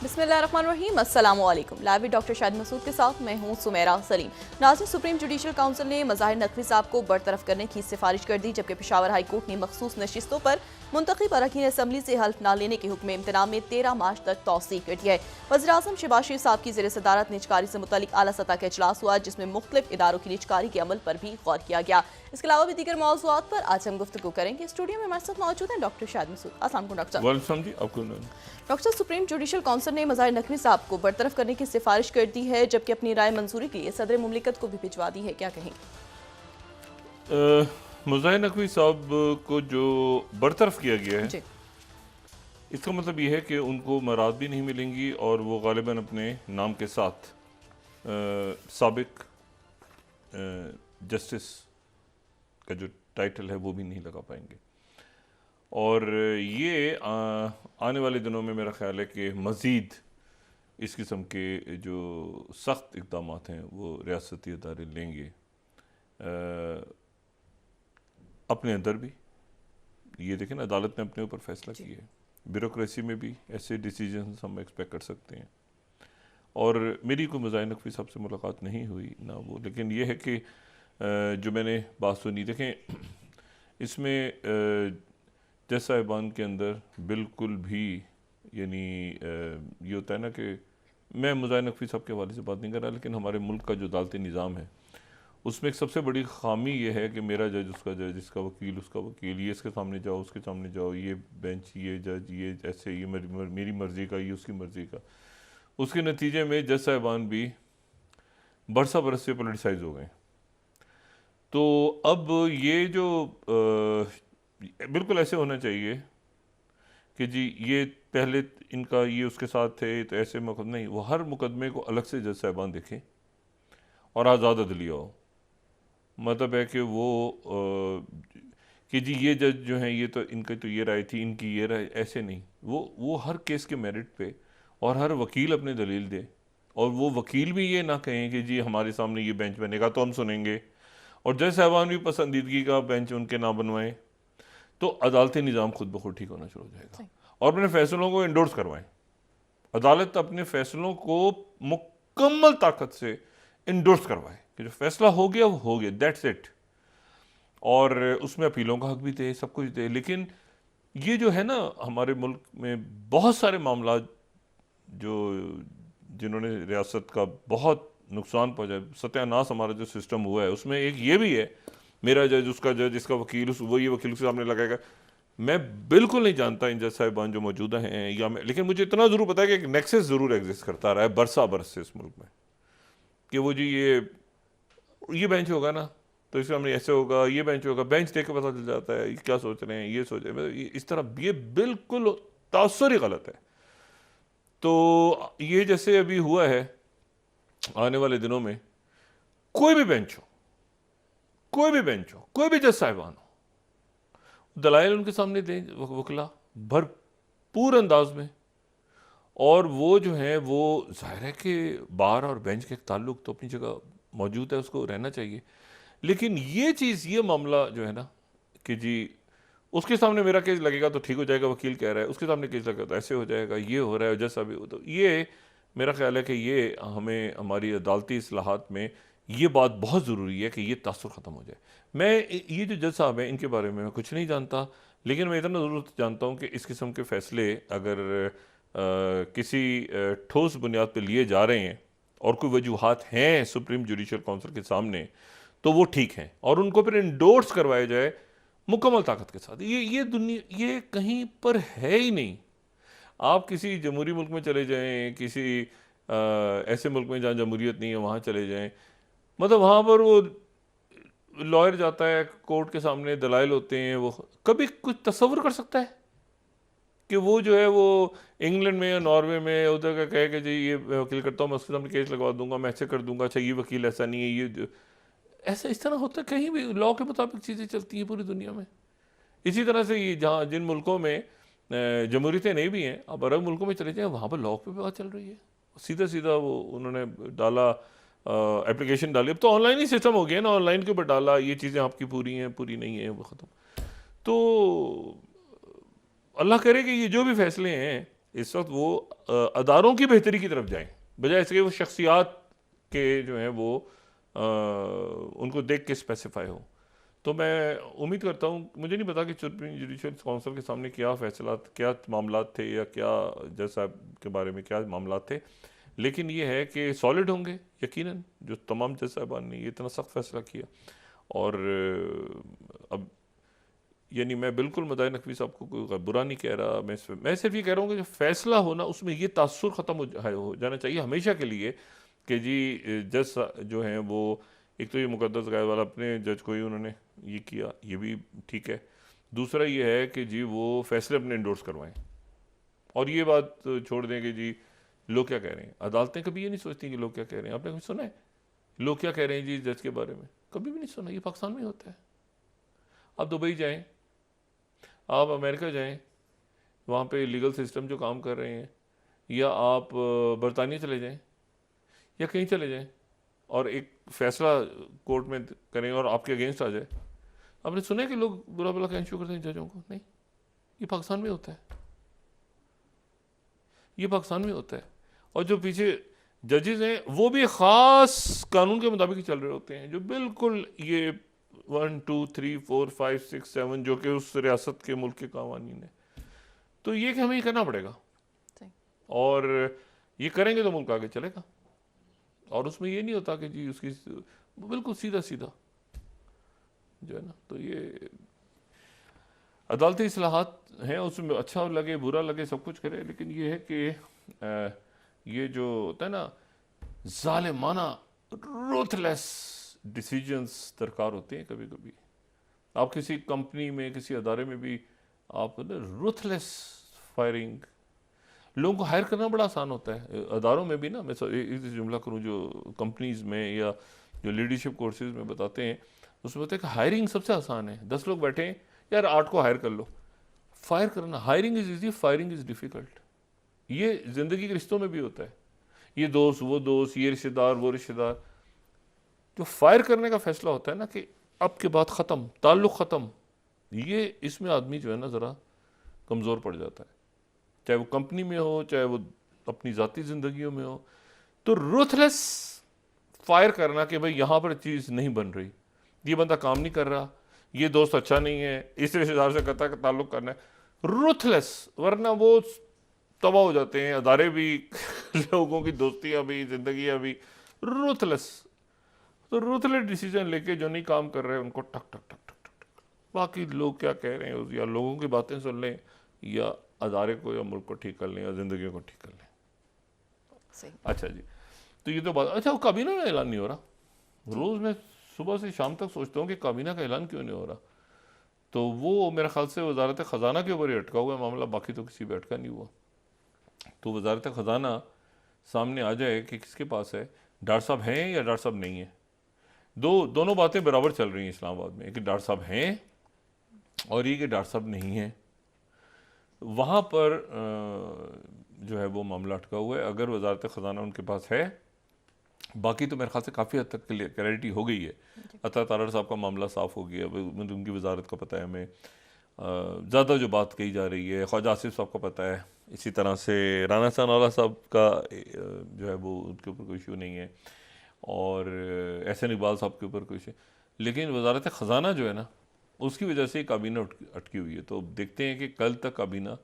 बिस्मिल्लाहिर्रहमानिर्रहीम, अस्सलामुअलैकुम। Live doctor Shahid Masood के साथ मैं हूं सुमेरा सलीम। नाज़रीन, सुप्रीम जुडिशल काउंसिल ने मज़ाहिर नकवी साहब को बरतरफ करने की सिफारिश कर दी, जबकि पेशावर हाई कोर्ट ने मखसूस नशिस्तों पर मुंतखब अरकान असम्बली से हल्फ न लेने के हुक्म इम्तना में 13 मार्च तक तौसीह कर दिया है। वज़ीर-ए-आज़म शहबाज शरीफ साहब की ज़ेर सदारत निजकारी से मुतल्लिक आला सतह का इजलास हुआ, जिसमें मुख्तलिफ इदारों की निजकारी के अमल पर भी गौर किया गया। इसके अलावा भी दीगर मौज़ूआत पर आज हम गुफ्तगू करेंगे। स्टूडियो में हमारे साथ मौजूद हैं डॉक्टर शाहिद मसूद। अस्सलाम वालेकुम doctor. Doctor, supreme judicial council ने मज़ाहिर नकवी साहब को बरतरफ करने की सिफारिश कर दी है, जबकि अपनी राय मंजूरी के लिए सदर मुमलिकत को भी भिजवा दी है। क्या कहेंगे? मज़ाहिर नकवी साहब को जो बरतरफ किया गया है, जी। इसका मतलब ये है कि उनको मराद भी नहीं मिलेंगी और वो गालिबन अपने नाम के साथ साबिक जस्टिस का जो टाइटल है वो भी नहीं लगा पाएंगे। और ये आने वाले दिनों में मेरा ख्याल है कि मज़ीद इस किस्म के जो सख्त इक़दाम हैं वो रियासती अदारे लेंगे। अपने अंदर भी ये देखें ना, अदालत ने अपने ऊपर फैसला किया है, ब्यूरोक्रेसी में भी ऐसे डिसीजन हम एक्सपेक्ट कर सकते हैं। और मेरी कोई मज़ाहिर नकवी साहब से मुलाकात नहीं हुई ना वो, लेकिन ये है कि जो मैंने बात सुनी, देखें इसमें जज साहिबान के अंदर बिल्कुल भी यानी ये होता है ना कि मैं मज़ाहिर नकवी साहब के हवाले से बात नहीं कर रहा, लेकिन हमारे मुल्क का जो अदालती निज़ाम है उसमें एक सबसे बड़ी ख़ामी ये है कि मेरा जज उसका जज, इसका वकील उसका वकील, ये इसके सामने जाओ उसके सामने जाओ, ये बेंच ये जज ये ऐसे, ये मेरी मर्ज़ी का ये उसकी मर्ज़ी का। उसके नतीजे में जज साहिबान भी बरसा बरस से पोलिटिसाइज हो गए। तो अब ये जो बिल्कुल ऐसे होना चाहिए कि जी ये पहले इनका ये उसके साथ थे तो ऐसे मुकदमे नहीं, वो हर मुकदमे को अलग से जज साहिबान देखें और आज़ाद अदलिया हो। मतलब है कि वो कि जी ये जज जो हैं ये तो इनकी तो ये राय थी, इनकी ये राय, ऐसे नहीं। वो हर केस के मेरिट पे और हर वकील अपने दलील दे, और वो वकील भी ये ना कहें कि जी हमारे सामने ये बेंच बनेगा तो हम सुनेंगे, और जज साहबान भी पसंदीदगी का बेंच उनके ना बनवाएं, तो अदालती निज़ाम खुद ब खुद ठीक होना शुरू हो जाएगा। और अपने फैसलों को इंडोर्स करवाएं। अदालत अपने फैसलों को मुकम्मल ताकत से इंडोर्स करवाए कि जो फैसला हो गया वो हो गया, दैट्स इट। और उसमें अपीलों का हक भी दे, सब कुछ दे। लेकिन ये जो है ना, हमारे मुल्क में बहुत सारे मामला जो जिन्होंने रियासत का बहुत नुकसान पहुंचा, सत्यानाश हमारा जो सिस्टम हुआ है, उसमें एक ये भी है, मेरा जज उसका जज इसका वकील वो ये वकील के सामने लगाएगा। मैं बिल्कुल नहीं जानता इन जज साहिबान जो मौजूदा हैं या लेकिन मुझे इतना ज़रूर पता है कि एक नेक्सस ज़रूर एग्जिस्ट करता रहा है बरसा बरस से इस मुल्क में, कि वो जी ये बेंच होगा ना तो इसका हमने ऐसे होगा, ये बेंच होगा, बेंच देख के पता चल जाता है ये क्या सोच रहे हैं, ये सोच रहे हैं, इस तरह ये बिल्कुल तासुर ही गलत है। तो ये जैसे अभी हुआ है, आने वाले दिनों में कोई भी बेंच हो, कोई भी बेंच हो, कोई भी जज साहिबान हो, दलाइल उनके सामने दें वकला भरपूर अंदाज में, और वो जो है वो जाहिर है कि बार और बेंच के ताल्लुक तो अपनी जगह मौजूद है, उसको रहना चाहिए। लेकिन ये चीज़, ये मामला जो है ना कि जी उसके सामने मेरा केस लगेगा तो ठीक हो जाएगा, वकील कह रहा है, उसके सामने केस लगेगा तो ऐसे हो जाएगा, ये हो रहा है जज साहब, तो ये मेरा ख्याल है कि ये हमें हमारी अदालती इस्लाहात में ये बात बहुत ज़रूरी है कि ये तासुर ख़त्म हो जाए। मैं ये जो जज साहब हैं इनके बारे में मैं कुछ नहीं जानता, लेकिन मैं इतना ज़रूर जानता हूँ कि इस किस्म के फ़ैसले अगर किसी ठोस बुनियाद पर लिए जा रहे हैं और कोई वजूहात हैं सुप्रीम जुडिशल काउंसिल के सामने, तो वो ठीक हैं, और उनको फिर इंडोर्स करवाया जाए मुकम्मल ताकत के साथ। ये दुनिया ये कहीं पर है ही नहीं। आप किसी जमहूरी मुल्क में चले जाएं, किसी ऐसे मुल्क में जहाँ जमहूरियत नहीं है वहाँ चले जाएं, मतलब वहाँ पर वो लॉयर जाता है कोर्ट के सामने, दलाइल होते हैं, वो कभी कुछ तसव्वुर कर सकता है कि वो जो है वो इंग्लैंड में या नॉर्वे में उधर का कहे कि जी ये वकील करता हूँ, मैं उसके सामने केस लगवा दूंगा, मैं ऐसे कर दूंगा, अच्छा ये वकील ऐसा नहीं है, ये ऐसा इस तरह होता है? कहीं भी लॉ के मुताबिक चीज़ें चलती हैं पूरी दुनिया में। इसी तरह से ये जहाँ जिन मुल्कों में जमहूरियतें नहीं भी हैं, अब अरब मुल्कों में चले जाएँ, वहाँ पर लॉ पे बात चल रही है, सीधा सीधा वो उन्होंने डाला, एप्लीकेशन डाली। अब तो ऑनलाइन ही सिस्टम हो गया ना, ऑनलाइन के ऊपर डाला, ये चीज़ें आपकी पूरी हैं पूरी नहीं है, वो ख़त्म। तो अल्लाह करे कि ये जो भी फैसले हैं इस वक्त वो अदारों की बेहतरी की तरफ जाएं, बजाय इसके वो शख्सियात के जो हैं वो उनको देख के स्पेसिफाई हो। तो मैं उम्मीद करता हूँ, मुझे नहीं पता कि सुप्रीम जुडिशल काउंसिल के सामने क्या फैसला, क्या मामला थे, या क्या जज साहब के बारे में क्या मामला थे, लेकिन ये है कि सॉलिड होंगे यकीनन, जो तमाम जज साहबान ने ये इतना सख्त फैसला किया। और अब यानी मैं बिल्कुल मदाय नकवी साहब को कोई बुरा नहीं कह रहा, मैं सिर्फ ये कह रहा हूँ कि जो फैसला हो ना, उसमें ये तासुर ख़त्म हो जाना चाहिए हमेशा के लिए कि जी जज जो हैं वो, एक तो ये मुकद्दस गाय वाला अपने जज को ही उन्होंने ये किया, ये भी ठीक है। दूसरा ये है कि जी वो फैसले अपने इंडोर्स करवाएं, और ये बात छोड़ दें कि जी लोग क्या कह रहे हैं। अदालतें कभी ये नहीं सोचती कि लोग क्या कह रहे हैं। आपने कभी सुना है लोग क्या कह रहे हैं जी जज के बारे में? कभी भी नहीं सुना। ये पाकिस्तान में होता है। आप दुबई जाएं, आप अमेरिका जाएं, वहाँ पे लीगल सिस्टम जो काम कर रहे हैं, या आप बरतानिया चले जाएं या कहीं चले जाएं और एक फैसला कोर्ट में करें और आपके अगेंस्ट आ जाए, आपने सुना है कि लोग बुरा भला कहना शुरू करते हैं जजों को? नहीं, ये पाकिस्तान में होता है, ये पाकिस्तान में होता है। और जो पीछे जजेस हैं वो भी ख़ास कानून के मुताबिक ही चल रहे होते हैं, जो बिल्कुल ये 1 2 3 4 5 6 7 जो कि उस रियासत के मुल्क के कानून है। तो ये कि हमें ये करना पड़ेगा, और ये करेंगे तो मुल्क आगे चलेगा। और उसमें ये नहीं होता कि जी उसकी बिल्कुल सीधा सीधा जो है ना। तो ये अदालती इस्लाहात हैं, उसमें अच्छा लगे बुरा लगे सब कुछ करे, लेकिन ये है कि ये जो होता है ना जालिमाना रूथलेस डिसीजंस दरकार होते हैं कभी कभी। आप किसी कंपनी में, किसी अदारे में भी आप रूथलेस फायरिंग, लोगों को हायर करना बड़ा आसान होता है। अदारों में भी ना, मैं एक जुमला करूँ जो कंपनीज में या जो लीडरशिप कोर्सेज में बताते हैं, उसमें बताते हैं कि हायरिंग सबसे आसान है। 10 लोग बैठे हैं, यार 8 को हायर कर लो। फायर करना, hiring is easy, firing is difficult. ये जिंदगी के रिश्तों में भी होता है। ये दोस्त वो दोस्त, ये रिश्तेदार वो रिश्तेदार, जो फायर करने का फैसला होता है ना कि अब के बाद ख़त्म, ताल्लुक़ ख़त्म, ये इसमें आदमी जो है ना ज़रा कमज़ोर पड़ जाता है, चाहे वो कंपनी में हो, चाहे वो अपनी ज़ाती ज़िंदगियों में हो। तो रूथलेस फायर करना कि भाई यहाँ पर चीज़ नहीं बन रही, ये बंदा काम नहीं कर रहा, ये दोस्त अच्छा नहीं है, इस रिश्तेदार से कहता है कि ताल्लुक़ करना है, रूथलेस, वरना वो तबाह हो जाते हैं अदारे भी लोगों की दोस्तियाँ भी, ज़िंदगियाँ भी। रूथलेस, तो रूथलेस डिसीजन लेके जो नहीं काम कर रहे हैं उनको टक टक टक टक टक टक। बाकी लोग क्या कह रहे हैं, या लोगों की बातें सुन लें, या अदारे को या मुल्क को ठीक कर लें, या ज़िंदगी को ठीक कर लें। सही। अच्छा जी, तो ये तो बात। अच्छा, वो काबीना का ऐलान नहीं हो रहा? रोज़ मैं सुबह से शाम तक सोचता हूँ कि काबीना का ऐलान क्यों नहीं हो रहा। तो वो मेरे ख्याल से वजारत ख़जाना के ऊपर ही अटका हुआ है मामला, बाकी तो किसी पे अटका नहीं हुआ। तो वजारत ख़जाना सामने आ जाए कि किसके पास है, डॉक्टर साहब हैं या डॉक्टर साहब नहीं है। दोनों बातें बराबर चल रही हैं इस्लामाबाद में, कि डॉक्टर साहब हैं और ये कि डॉक्टर साहब नहीं हैं। वहाँ पर जो है वो मामला अटका हुआ है। अगर वजारत ख़जाना उनके पास है, बाकी तो मेरे ख्याल से काफ़ी हद तक क्लैरिटी हो गई है। अता तारड़ साहब का मामला साफ़ हो गया, मुझे उनकी वजारत का पता है हमें। ज़्यादा जो बात कही जा रही है, ख्वाजा आसिफ साहब का पता है, इसी तरह से राना सनाउल्लाह साहब का जो है वो उनके ऊपर कोई इशू नहीं है, और एहसन इकबाल साहब के ऊपर कोई इशू। लेकिन वजारत ख़जाना जो है ना, उसकी वजह से काबीना अटकी हुई है। तो देखते हैं कि कल तक काबीना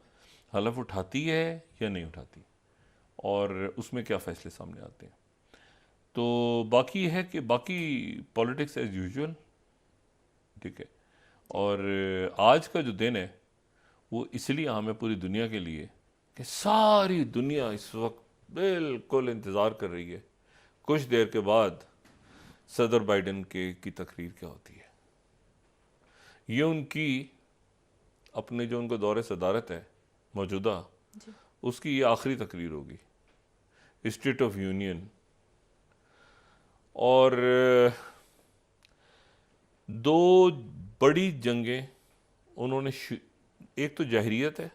हलफ उठाती है या नहीं उठाती, और उसमें क्या फ़ैसले सामने आते हैं। तो बाकी है कि बाकी पॉलिटिक्स एज यूजुअल, ठीक है। और आज का जो दिन है वो इसलिए अहम है पूरी दुनिया के लिए कि सारी दुनिया इस वक्त बिल्कुल इंतज़ार कर रही है कुछ देर के बाद सदर बाइडेन की तकरीर क्या होती है। ये उनकी अपने जो उनको दौरे सदारत है मौजूदा, उसकी ये आखिरी तकरीर होगी, स्टेट ऑफ यूनियन। और दो बड़ी जंगें उन्होंने, एक तो जहरियत है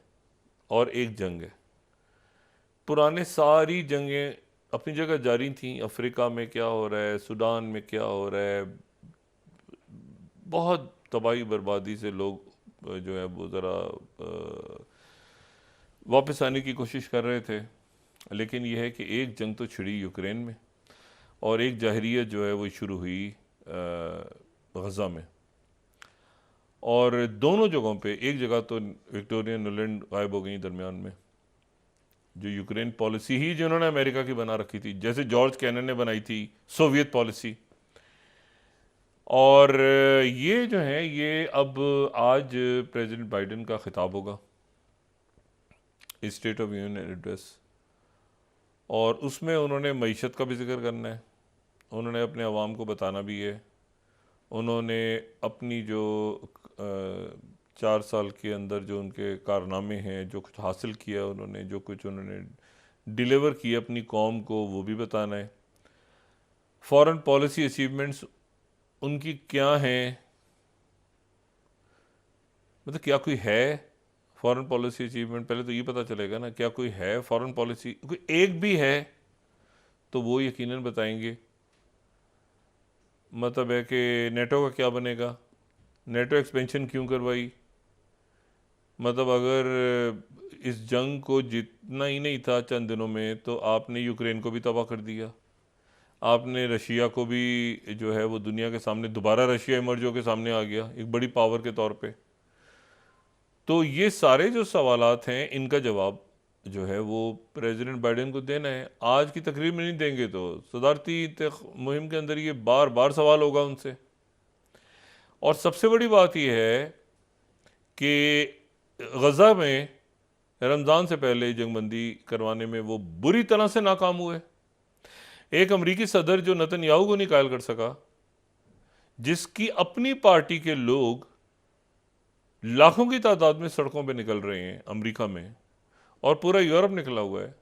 और एक जंग है। पुराने सारी जंगें अपनी जगह जारी थीं, अफ्रीका में क्या हो रहा है, सूडान में क्या हो रहा है, बहुत तबाही बर्बादी से लोग जो है वो ज़रा वापस आने की कोशिश कर रहे थे, लेकिन यह है कि एक जंग तो छिड़ी यूक्रेन में और एक जाहिरियत जो है वो शुरू हुई गज़ा में। और दोनों जगहों पे, एक जगह तो विक्टोरिया नुलैंड गायब हो गई दरमियान में, जो यूक्रेन पॉलिसी ही जिन्होंने अमेरिका की बना रखी थी, जैसे जॉर्ज कैनन ने बनाई थी सोवियत पॉलिसी। और ये जो है ये अब आज प्रेसिडेंट बाइडेन का खिताब होगा, स्टेट ऑफ यूनियन एड्रेस, और उसमें उन्होंने मईशत का भी जिक्र करना है, उन्होंने अपने अवाम को बताना भी है, उन्होंने अपनी जो 4 साल के अंदर जो उनके कारनामे हैं, जो कुछ हासिल किया उन्होंने, जो कुछ उन्होंने डिलीवर किया अपनी कौम को, वो भी बताना है। फॉरेन पॉलिसी अचीवमेंट्स उनकी क्या हैं, मतलब क्या कोई है फॉरेन पॉलिसी अचीवमेंट, पहले तो ये पता चलेगा ना क्या कोई है फॉरेन पॉलिसी, कोई एक भी है तो वो यकीनन बताएंगे। मतलब है कि नेटो का क्या बनेगा, नेटो एक्सपेंशन क्यों करवाई, मतलब अगर इस जंग को जीतना ही नहीं था चंद दिनों में तो आपने यूक्रेन को भी तबाह कर दिया, आपने रशिया को भी जो है वो दुनिया के सामने, दोबारा रशिया इमर्ज होकर सामने आ गया एक बड़ी पावर के तौर पे। तो ये सारे जो सवालात हैं इनका जवाब जो है वो प्रेसिडेंट बाइडेन को देना है। आज की तकरीर में नहीं देंगे तो सदारती मुहिम के अंदर ये बार बार सवाल होगा उनसे। और सबसे बड़ी बात यह है कि गज़ा में रमज़ान से पहले जंगबंदी करवाने में वो बुरी तरह से नाकाम हुए। एक अमरीकी सदर जो नेतन्याहू को नहीं कायल कर सका, जिसकी अपनी पार्टी के लोग लाखों की तादाद में सड़कों पे निकल रहे हैं अमेरिका में, और पूरा यूरोप निकला हुआ है।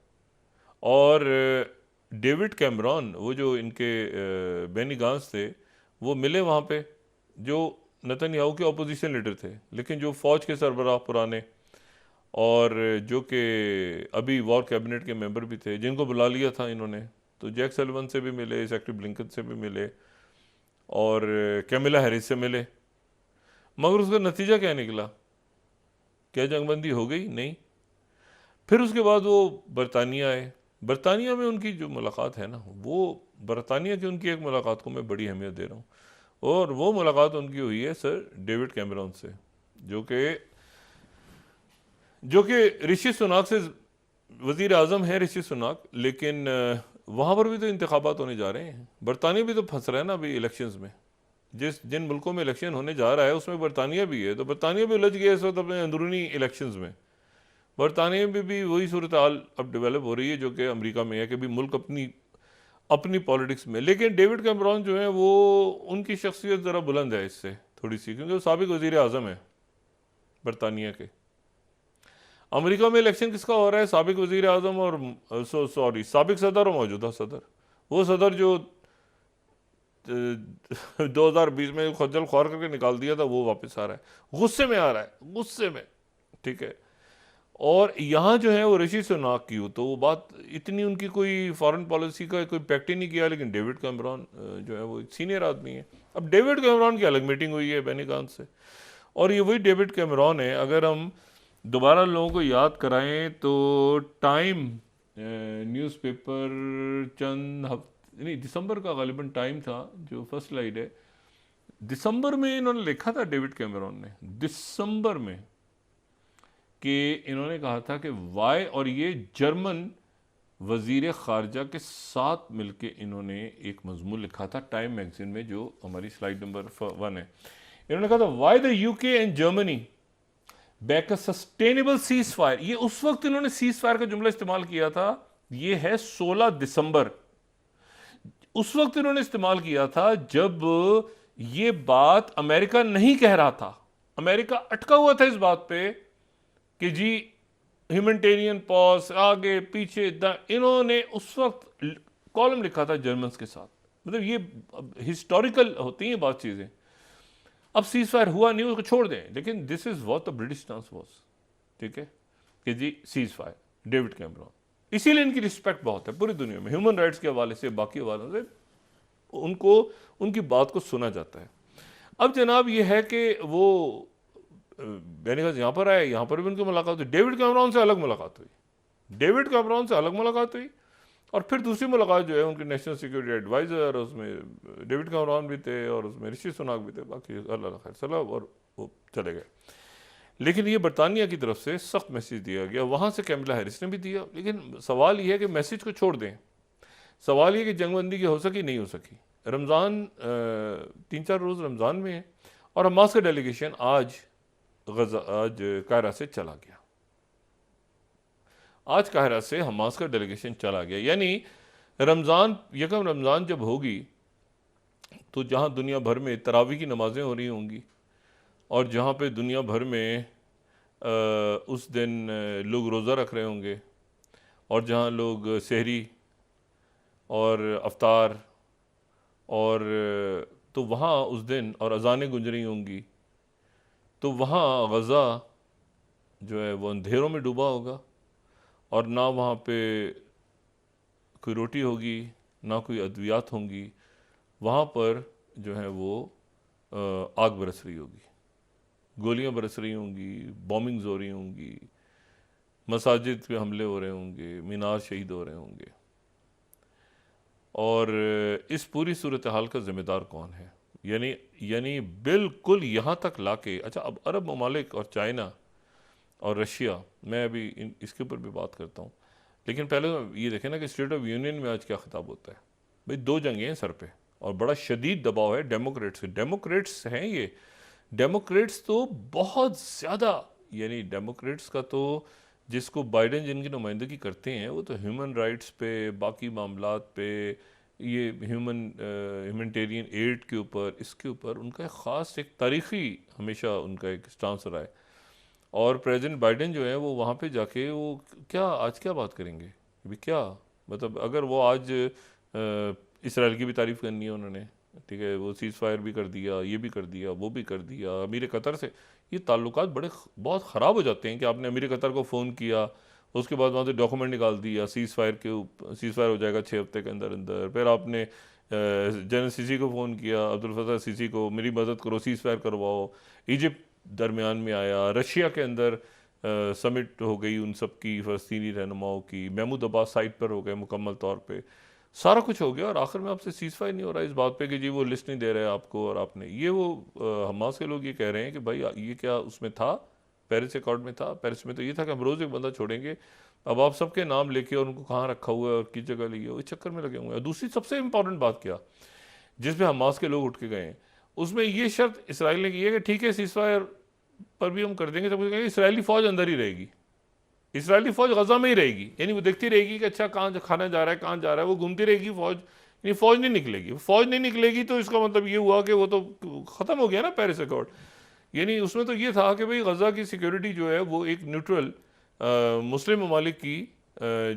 और डेविड कैमरॉन, वो जो इनके बेनी गांस थे, वो मिले वहाँ पे, जो नेतन्याहू के अपोजिशन लीडर थे, लेकिन जो फ़ौज के सरबराह पुराने, और जो कि अभी वॉर कैबिनेट के मेंबर भी थे, जिनको बुला लिया था इन्होंने। तो जैक सलिवन से भी मिले, सेक्रेटरी ब्लिंकन से भी मिले, और कैमिला हैरिस से मिले। मगर उसका नतीजा क्या निकला? क्या जंगबंदी हो गई? नहीं। फिर उसके बाद वो बरतानिया आए। बरतानिया में उनकी जो मुलाकात है ना, वो बरतानिया की उनकी एक मुलाकात को मैं बड़ी अहमियत दे रहा हूँ, और वो मुलाकात उनकी हुई है सर डेविड कैमरॉन से, जो कि ऋषि सुनाक से वज़ीर आज़म है ऋषि सुनाक, लेकिन वहाँ पर भी तो इंतखाबात होने जा रहे हैं। बरतानिया भी तो फंस रहा है ना अभी इलेक्शंस में। जिन मुल्कों में इलेक्शन होने जा रहा है उसमें बरतानिया भी है, तो बरतानिया भी उलझ गया इस वक्त अपने अंदरूनी इलेक्शंस में। बरतानिया में भी वही सूरत हाल अब डेवलप हो रही है जो कि अमेरिका में है, कि भी मुल्क अपनी पॉलिटिक्स में। लेकिन डेविड कैमरॉन जो है वो, उनकी शख्सियत ज़रा बुलंद है इससे थोड़ी सी, क्योंकि वो साबिक वज़ीर आज़म है बरतानिया के। अमेरिका में इलेक्शन किसका हो रहा है? साबिक वज़ीर आज़म और साबिक सदर और मौजूदा सदर। वो सदर जो 2020 में खज्जल ख्वार करके निकाल दिया था, वो वापस आ रहा है, गुस्से में आ रहा है, गुस्से में, ठीक है। और यहाँ जो है वो ऋषि सुनाक की हो, तो वो बात इतनी उनकी कोई फॉरेन पॉलिसी का कोई पैक्ट ही नहीं किया, लेकिन डेविड कैमरॉन जो है वो एक सीनियर आदमी है। अब डेविड कैमरॉन की अलग मीटिंग हुई है बेनी गांस से, और ये वही डेविड कैमरॉन है। अगर हम दोबारा लोगों को याद कराएं तो टाइम न्यूज़पेपर चंद हफ्ते नहीं, दिसंबर का गालिबन टाइम था जो फर्स्ट स्लाइड है, दिसंबर में इन्होंने लिखा था डेविड कैमरॉन ने, दिसंबर में, कि इन्होंने कहा था कि वाई, और ये जर्मन वजीर खारजा के साथ मिलके इन्होंने एक मजमून लिखा था टाइम मैगजीन में, जो हमारी स्लाइड नंबर 1 है। इन्होंने कहा था why the UK and Germany back a sustainable cease fire. ये उस वक्त इन्होंने सीज फायर का जुमला इस्तेमाल किया था, ये है 16 दिसंबर। उस वक्त इन्होंने इस्तेमाल किया था जब ये बात अमेरिका नहीं कह रहा था, अमेरिका अटका हुआ था इस बात पे कि जी ह्यूमैनिटेरियन पॉज, आगे पीछे, इन्होंने उस वक्त कॉलम लिखा था जर्मन्स के साथ। मतलब ये हिस्टोरिकल होती हैं बात चीजें। अब सीज फायर हुआ नहीं, उसको छोड़ दें, लेकिन this is what the British stance was, ठीक है, कि जी सीज फायर, डेविड कैमरॉन। इसीलिए इनकी रिस्पेक्ट बहुत है पूरी दुनिया में, ह्यूमन राइट्स के हवाले से, बाकी हवालों से उनको, उनकी बात को सुना जाता है। अब जनाब ये है कि वो मैंने कहा यहाँ पर आए, यहाँ पर भी उनकी मुलाकात हुई, डेविड कैमरॉन से अलग मुलाकात हुई, डेविड कैमरॉन से अलग मुलाकात हुई। और फिर दूसरी मुलाकात जो है उनके नेशनल सिक्योरिटी एडवाइज़र, उसमें डेविड कैमरॉन भी थे और उसमें ऋषि सुनाक भी थे, बाकी अल्लाह खैर सलाह, और वो चले गए। लेकिन ये बरतानिया की तरफ से सख्त मैसेज दिया गया, वहाँ से कैमला हैरिस ने भी दिया। लेकिन सवाल ये है कि मैसेज को छोड़ दें, सवाल ये कि जंगबंदी की हो सकी नहीं हो सकी। रमज़ान 3-4 रोज़ रमज़ान में है और हमास का डेलीगेशन आज कायरा से चला गया। आज काहिरा से हमास का डेलीगेशन चला गया, यानी रमज़ान, यकम रमज़ान जब होगी तो जहाँ दुनिया भर में तरावी की नमाज़ें हो रही होंगी और जहाँ पे दुनिया भर में उस दिन लोग रोज़ा रख रहे होंगे और जहाँ लोग सहरी और अफ्तार और तो वहाँ उस दिन और अज़ानें गुंज रही होंगी, तो वहाँ गज़ा जो है वो अंधेरों में डूबा होगा और ना वहाँ पे कोई रोटी होगी, ना कोई अद्वियात होंगी, वहाँ पर जो है वो आग बरस रही होगी, गोलियां बरस रही होंगी, बॉम्बिंग्स हो रही होंगी, मसाजिद पे हमले हो रहे होंगे, मीनार शहीद हो रहे होंगे। और इस पूरी सूरत हाल का ज़िम्मेदार कौन है? यानी बिल्कुल यहाँ तक लाके, अच्छा अब अरब ममालिक और चाइना और रशिया, मैं अभी इसके ऊपर भी बात करता हूँ, लेकिन पहले ये देखें ना कि स्टेट ऑफ यूनियन में आज क्या खिताब होता है। भाई 2 जंगें हैं सर पे और बड़ा शदीद दबाव है डेमोक्रेट्स के। डेमोक्रेट्स हैं ये, डेमोक्रेट्स तो बहुत ज़्यादा, यानी डेमोक्रेट्स का तो जिसको बाइडेन जिनकी नुमाइंदगी करते हैं वो तो ह्यूमन राइट्स पे, बाकी मामलात पे, ये ह्यूमनिटेरियन एड के ऊपर, इसके ऊपर उनका ख़ास एक तारीख़ी हमेशा उनका एक स्टांस रहा है। और प्रेसिडेंट बाइडेन जो है वो वहाँ पे जाके वो आज क्या बात करेंगे अभी, क्या मतलब अगर वो आज इसराइल की भी तारीफ़ करनी है उन्होंने, ठीक है, वो सीज़ फायर भी कर दिया, ये भी कर दिया, वो भी कर दिया, अमीर कतर से ये ताल्लुकात बहुत ख़राब हो जाते हैं कि आपने अमीर कतर को फ़ोन किया, उसके बाद वहाँ से डॉक्यूमेंट निकाल दिया, सीज़ फायर हो जाएगा 6 हफ्ते के अंदर अंदर, फिर आपने जनरल सीसी को फ़ोन किया, अब्दुल फत्ताह सीसी को, मेरी मदद करो, सीज़ फायर करवाओ। इजिप्ट दरमियान में आया, रशिया के अंदर समिट हो गई उन सब की, फ़लस्तीनी रहनुमाओं की, महमूद अब्बास साइट पर हो गए मुकम्मल तौर पे, सारा कुछ हो गया और आखिर में आपसे सीज़ फायर नहीं हो रहा इस बात पे कि जी वो लिस्ट नहीं दे रहे आपको। और आपने ये वो हमास के लोग ये कह रहे हैं कि भाई ये क्या उसमें था, पेरिस अकॉर्ड में था, पेरिस में तो ये था कि हम रोज़ एक बंदा छोड़ेंगे, अब आप सबके नाम लेके और उनको कहाँ रखा हुआ है और किस जगह लिए, इस चक्कर में लगे हुए हैं। और दूसरी सबसे इंपॉर्टेंट बात क्या, जिसमें हमास के लोग उठ के गए हैं, उसमें ये शर्त इसराइल ने की है कि ठीक है सीज़ फायर पर भी हम कर देंगे, सब कुछ, इसराइली फ़ौज अंदर ही रहेगी, इसराइली फ़ौज गज़ा में ही रहेगी, यानी वो देखती रहेगी कि अच्छा कहाँ खाना जा रहा है, कहाँ जा रहा है, वो घूमती रहेगी फ़ौज, यानी फ़ौज नहीं निकलेगी। फ़ौज नहीं निकलेगी तो इसका मतलब ये हुआ कि वो तो ख़त्म हो गया ना पेरिस अकॉर्ड। यानी उसमें तो ये था कि भाई गज़ा की सिक्योरिटी जो है वो एक न्यूट्रल मुस्लिम ममालिक की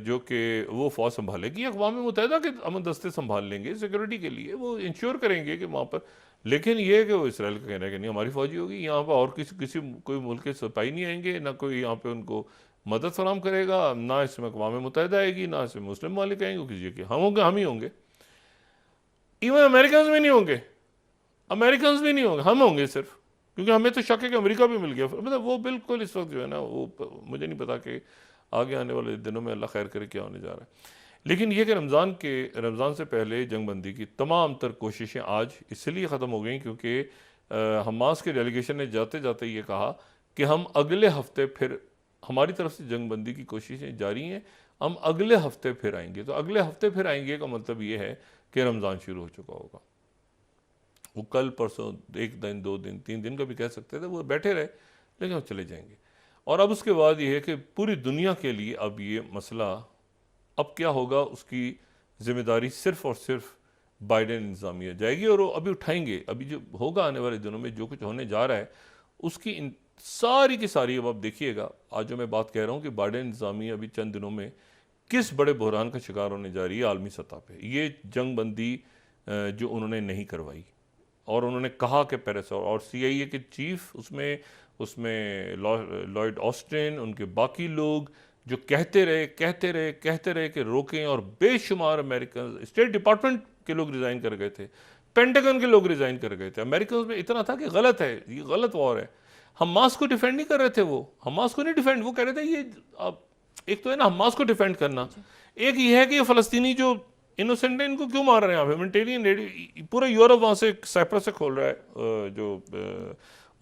जो कि वो फ़ौज संभालेगी, अक़वाम मुत्तहिदा के अमन दस्ते संभाल लेंगे सिक्योरिटी के लिए, वो इंश्योर करेंगे कि वहाँ पर। लेकिन ये है कि वो इसराइल का कहना है कि नहीं हमारी फ़ौजी होगी यहाँ पर, और किसी कोई मुल्क के सिपाही नहीं आएंगे, ना कोई यहाँ पे उनको मदद फराम करेगा, ना इसमें अक़वाम मुत्तहिदा आएगी, ना इसमें मुस्लिम ममालिक आएंगे, किसी के हम होंगे, हम ही होंगे। इवन अमेरिकन भी नहीं होंगे, अमेरिकन भी नहीं होंगे, हम होंगे सिर्फ, क्योंकि हमें तो शक है कि अमेरिका भी मिल गया। मतलब वो बिल्कुल इस वक्त जो है ना, वो मुझे नहीं पता कि आगे आने वाले दिनों में अल्लाह खैर करे क्या होने जा रहा है। लेकिन ये कि रमज़ान से पहले जंगबंदी की तमाम तर कोशिशें आज इसलिए ख़त्म हो गई क्योंकि हमास के डेलीगेशन ने जाते जाते ये कहा कि हम अगले हफ्ते फिर, हमारी तरफ से जंगबंदी की कोशिशें जारी हैं, हम अगले हफ्ते फिर आएंगे। तो अगले हफ्ते फिर आएंगे का मतलब ये है कि रमज़ान शुरू हो चुका होगा। वो कल परसों 1 दिन 2 दिन 3 दिन का भी कह सकते थे, वो बैठे रहे, लेकिन वो चले जाएंगे। और अब उसके बाद ये है कि पूरी दुनिया के लिए अब ये मसला अब क्या होगा, उसकी ज़िम्मेदारी सिर्फ़ और सिर्फ बाइडेन इंतज़ामिया जाएगी और वो अभी उठाएंगे। अभी जो होगा आने वाले दिनों में जो कुछ होने जा रहा है उसकी सारी की सारी, अब आप देखिएगा आज जो मैं बात कह रहा हूँ कि बाइडेन इंतज़ामिया अभी चंद दिनों में किस बड़े बहरान का शिकार होने जा रही है आलमी सतह पे। ये जंगबंदी जो उन्होंने नहीं करवाई और उन्होंने कहा कि पेरिस, और CIA के चीफ उसमें लॉयड ऑस्टिन, उनके बाकी लोग जो कहते रहे कि रोकें, और बेशुमार अमेरिकन स्टेट डिपार्टमेंट के लोग रिज़ाइन कर गए थे, पेंटागन के लोग रिज़ाइन कर गए थे। अमेरिकन में इतना था कि गलत है, ये गलत वॉर है। हमास को डिफेंड नहीं कर रहे थे, वो हमास को नहीं डिफेंड, वो कह रहे थे ये अब एक तो है ना हमास को डिफेंड करना, एक ये है कि ये फ़लस्तीनी जो इनोसेंट है इनको क्यों मार रहे हैं आप, ह्यूमैनिटेरियन पूरा यूरोप वहाँ से साइप्रस से खोल रहा है जो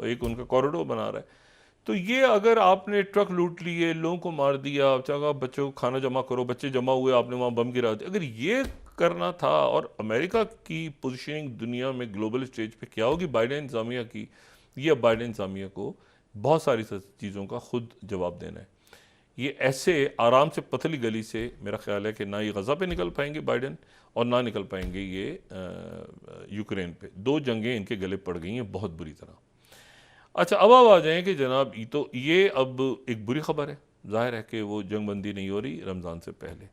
एक उनका कॉरिडोर बना रहा है। तो ये अगर आपने ट्रक लूट लिए, लोगों को मार दिया, चाहे आप बच्चों को खाना जमा करो, बच्चे जमा हुए, आपने वहाँ बम गिरा दिया, अगर ये करना था, और अमेरिका की पोजीशनिंग दुनिया में ग्लोबल स्टेज पे क्या होगी बाइडेन इंतज़ामिया की, ये अब बाइडेन इंतज़ामिया को बहुत सारी चीज़ों का खुद जवाब देना है। ये ऐसे आराम से पतली गली से मेरा ख्याल है कि ना ये गज़ा पे निकल पाएंगे बाइडेन और ना निकल पाएंगे ये यूक्रेन पे। दो जंगें इनके गले पड़ गई हैं बहुत बुरी तरह। अच्छा, अब आप आ जाएं कि जनाब तो ये अब एक बुरी खबर है, जाहिर है कि वो जंगबंदी नहीं हो रही रमज़ान से पहले,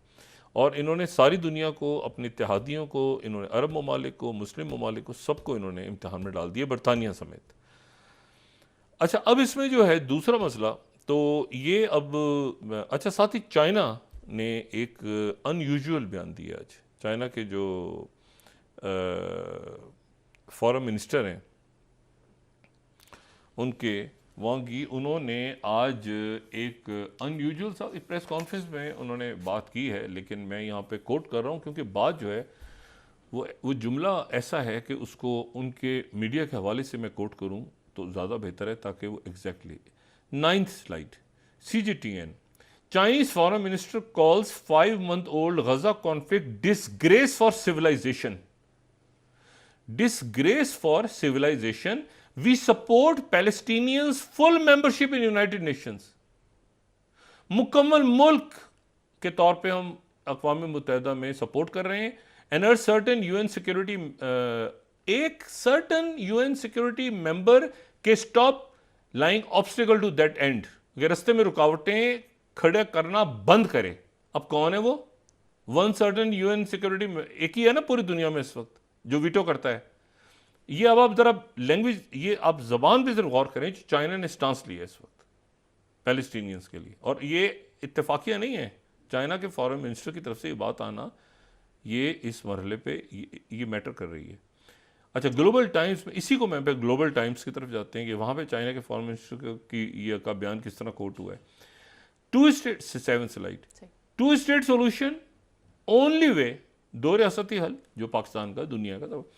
और इन्होंने सारी दुनिया को, अपने इत्तेहादियों को, इन्होंने अरब ममालिक को, मुस्लिम ममालिक को, सबको इन्होंने इम्तिहान में डाल दिया, बरतानिया समेत। अच्छा, अब इसमें जो है दूसरा मसला, तो ये अब अच्छा साथ ही चाइना ने एक अनयूजुअल बयान दिया आज। चाइना के जो फॉरेन मिनिस्टर हैं उनके वांगी, उन्होंने आज एक अनयूजुअल सा प्रेस कॉन्फ्रेंस में उन्होंने बात की है, लेकिन मैं यहाँ पे कोट कर रहा हूँ क्योंकि बात जो है वो जुमला ऐसा है कि उसको उनके मीडिया के हवाले से मैं कोट करूँ तो ज़्यादा बेहतर है, ताकि वो exactly 9th slide CGTN, Chinese foreign minister calls 5-month-old Gaza conflict disgrace for civilization. Disgrace for civilization. We support Palestinians full membership in United Nations. मुकम्मल मुल्क के तौर पे हम अक़वाम मुत्तहिदा में सपोर्ट कर रहे हैं। एंड सर्टन यूएन सिक्योरिटी, एक सर्टन यूएन सिक्योरिटी मेंबर के stop lying obstacle to that end, ये रास्ते में रुकावटें खड़े करना बंद करे। अब कौन है वो? वन सर्टन यूएन सिक्योरिटी, एक ही है ना पूरी दुनिया में इस वक्त जो वीटो करता है। ये अब आप जरा लैंग्वेज, ये आप जबान पे जरा गौर करें, चाइना ने स्टांस लिया इस वक्त पैलेस्टीनियंस के लिए, और ये इत्तेफाकिया नहीं है, चाइना के फॉरेन मिनिस्टर की तरफ से ये बात आना, ये इस मरहले पे ये मैटर कर रही है। अच्छा, ग्लोबल टाइम्स में, इसी को मैं पे ग्लोबल टाइम्स की तरफ जाते हैं कि वहाँ पे चाइना के फॉरेन मिनिस्टर की ये का बयान किस तरह कोट हुआ है। 2 state, 7 slide, 2 state solution only way, दो रियासती हल जो पाकिस्तान का, दुनिया का, तो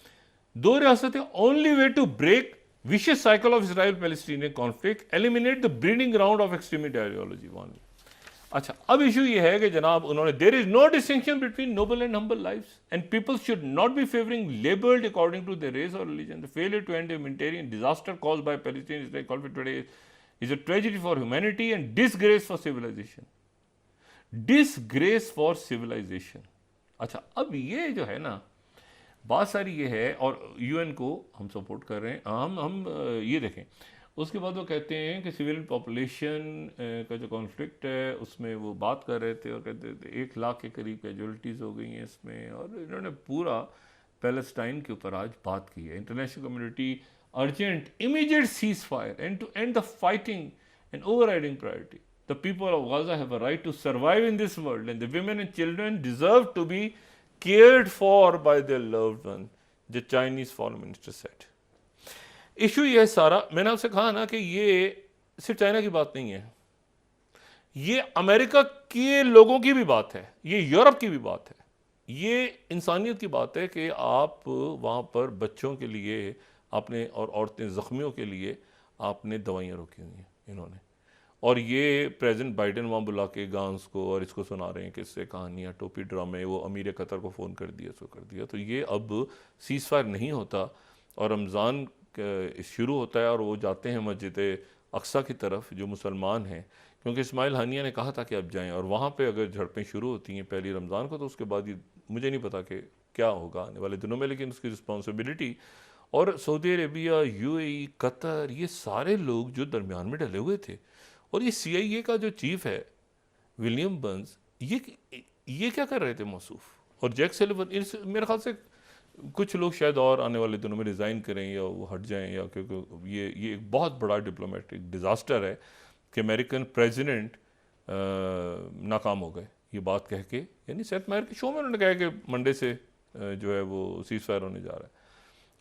दो रियासतें only way to break vicious cycle of Israel-Palestinian conflict, eliminate the breeding ground of extremist ideology. अच्छा, अब इशू ये है कि जनाब उन्होंने, there is no distinction between noble and humble lives and people should not be favoring labeled according to their race or religion. The failure to end a humanitarian disaster caused by Palestine-Israel conflict today is a tragedy for humanity and disgrace for civilization. Disgrace for civilization. अच्छा, अब ये जो है ना बात सारी ये है, और यूएन को हम सपोर्ट कर रहे हैं, हम ये देखें। उसके बाद वो कहते हैं कि सिविलियन पॉपुलेशन का जो कॉन्फ्लिक्ट है उसमें वो बात कर रहे थे और कहते थे 1 लाख के करीब कैजुअलिटीज़ हो गई हैं इसमें, और इन्होंने पूरा पैलेस्टाइन के ऊपर आज बात की है। International community urgent immediate cease fire and to end the fighting and overriding priority. The people of Gaza have a right to survive in this world and the women and children deserve to be cared for by their loved one, the Chinese foreign minister said. Issue ये सारा, मैंने आपसे कहा ना कि ये सिर्फ China की बात नहीं है, ये अमेरिका के लोगों की भी बात है, ये यूरोप की भी बात है, ये इंसानियत की बात है कि आप वहाँ पर बच्चों के लिए आपने, और औरतें ज़ख्मियों के लिए आपने दवाइयाँ रोकी हुई हैं इन्होंने, और ये प्रेसिडेंट बाइडेन वहाँ बुला के गांस को और इसको सुना रहे हैं किससे कहानियाँ, टोपी ड्रामे, वो अमीर कतर को फ़ोन कर दिया, इसको कर दिया। तो ये अब सीज़ फायर नहीं होता और रमज़ान शुरू होता है और वो जाते हैं मस्जिद अक्सा की तरफ जो मुसलमान हैं, क्योंकि इस्माइल हानिया ने कहा था कि अब जाएँ, और वहाँ पर अगर झड़पें शुरू होती हैं पहली रमज़ान को, तो उसके बाद ये मुझे नहीं पता कि क्या होगा आने वाले दिनों में, लेकिन उसकी रिस्पॉन्सिबिलिटी, और सऊदी अरेबिया, UAE, कतर, ये सारे लोग जो दरमियान में डले हुए थे, और ये CIA का जो चीफ है विलियम बर्न्स, ये क्या कर रहे थे मौसूफ, और जैक सलिवन, मेरे ख्याल से कुछ लोग शायद और आने वाले दिनों में रिज़ाइन करें या वो हट जाएं, या क्योंकि ये एक बहुत बड़ा डिप्लोमेटिक डिज़ास्टर है कि अमेरिकन प्रेसिडेंट नाकाम हो गए ये बात कह के। यानी सेट मायर के शो में उन्होंने कहा कि मंडे से जो है वो सीज़ फायर होने जा रहा है,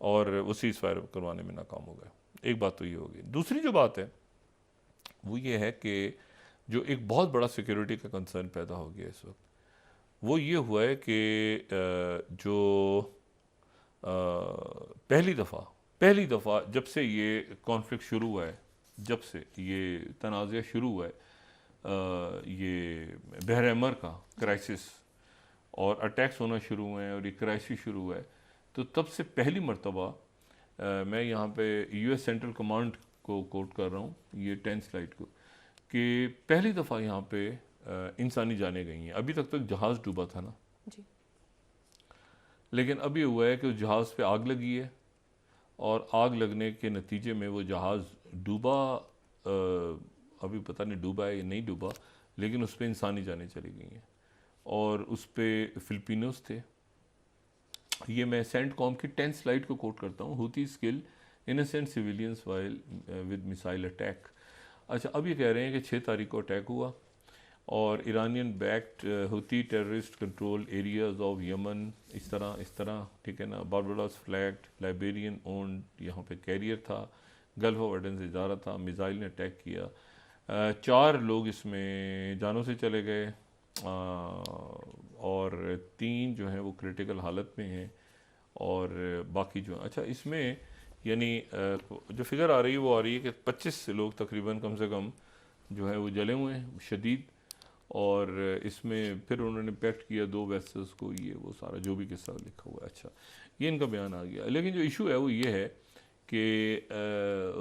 और वो सीज़ फायर करवाने में नाकाम हो गए। एक बात तो ये होगी। दूसरी जो बात है वो ये है कि जो एक बहुत बड़ा सिक्योरिटी का कंसर्न पैदा हो गया इस वक्त, वो ये हुआ है कि जो पहली दफ़ा जब से ये कॉन्फ्लिक्ट शुरू हुआ है, जब से ये तनाज़ा शुरू हुआ है, ये बहर अहमर का क्राइसिस और अटैक्स होना शुरू हुए हैं और ये क्राइसिस शुरू हुआ है, तो तब से पहली मर्तबा मैं यहाँ पे यूएस सेंट्रल कमांड को कोट कर रहा हूँ, ये 10 स्लाइड को, कि पहली दफ़ा यहाँ पे इंसानी जानें गई हैं। अभी तक तो जहाज़ डूबा था ना जी। लेकिन अब ये हुआ है कि उस जहाज़ पे आग लगी है और आग लगने के नतीजे में वो जहाज़ डूबा, अभी पता नहीं डूबा है या नहीं डूबा, लेकिन उस पर इंसानी जानें चली गई हैं और उस पर फिलिपिनोस थे। ये मैं सेंटकॉम की 10 स्लाइड को कोट करता हूँ, हुतीज किल innocent civilians while with missile attack. अच्छा, अब ये कह रहे हैं कि 6 तारीख को अटैक हुआ और Iranian backed Houthi terrorist control areas of Yemen, इस तरह ठीक है ना, बारबाडोस फ्लैग्ड, लाइबेरियन ओन्ड, यहाँ पे कैरियर था, गल्फ ऑफ एडन से इजारा था, मिसाइल ने अटैक किया, 4 लोग इसमें जानों से चले गए और 3 जो हैं वो क्रिटिकल हालत में हैं और बाकी जो, अच्छा इसमें यानी जो फिगर आ रही है वो आ रही है कि 25 लोग तकरीबन कम से कम जो है वो जले हुए हैं शदीद, और इसमें फिर उन्होंने पैक्ट किया 2 वेसल्स को, ये वो सारा जो भी किस्सा लिखा हुआ है। अच्छा, ये इनका बयान आ गया, लेकिन जो इशू है वो ये है कि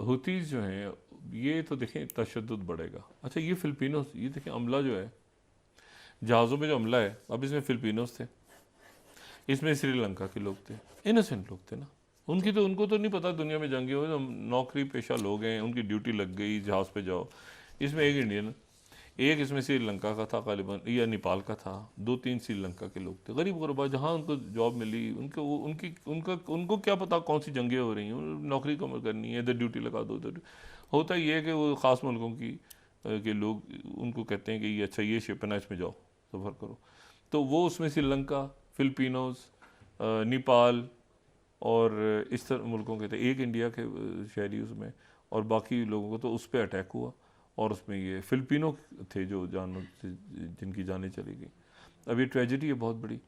हुतीज़ जो हैं ये तो देखें तशद्दुद बढ़ेगा। अच्छा, ये फिलिपिनोस, ये देखें अमला जो है जहाज़ों में जो अमला है, अब इसमें फिलिपिनोस थे, इसमें श्रीलंका के लोग थे, इनोसेंट लोग थे ना, उनको तो नहीं पता दुनिया में जंगे हो, नौकरी पेशा लोग हैं, उनकी ड्यूटी लग गई, जहाज़ पे जाओ। इसमें एक इंडियन, एक इसमें श्रीलंका का था गालिबन या नेपाल का था, 2-3 श्रीलंका के लोग थे, गरीब गुरबा, जहाँ उनको जॉब मिली, उनको क्या पता कौन सी जंगें हो रही हैं, नौकरी कम करनी है, इधर ड्यूटी लगा दो, उधर। होता ये है कि वो ख़ास मुल्कों के लोग उनको कहते हैं कि ये अच्छा ये शिप है ना, इसमें जाओ सफ़र करो, तो वो उसमें श्रीलंका, फिलिपिनोस, नेपाल और इस तरह मुल्कों के थे, एक इंडिया के शहरी उसमें, और बाकी लोगों को तो उस पर अटैक हुआ और उसमें ये फिलिपिनो थे जो जिनकी जानें चली गई। अब ये ट्रेजेडी है बहुत बड़ी,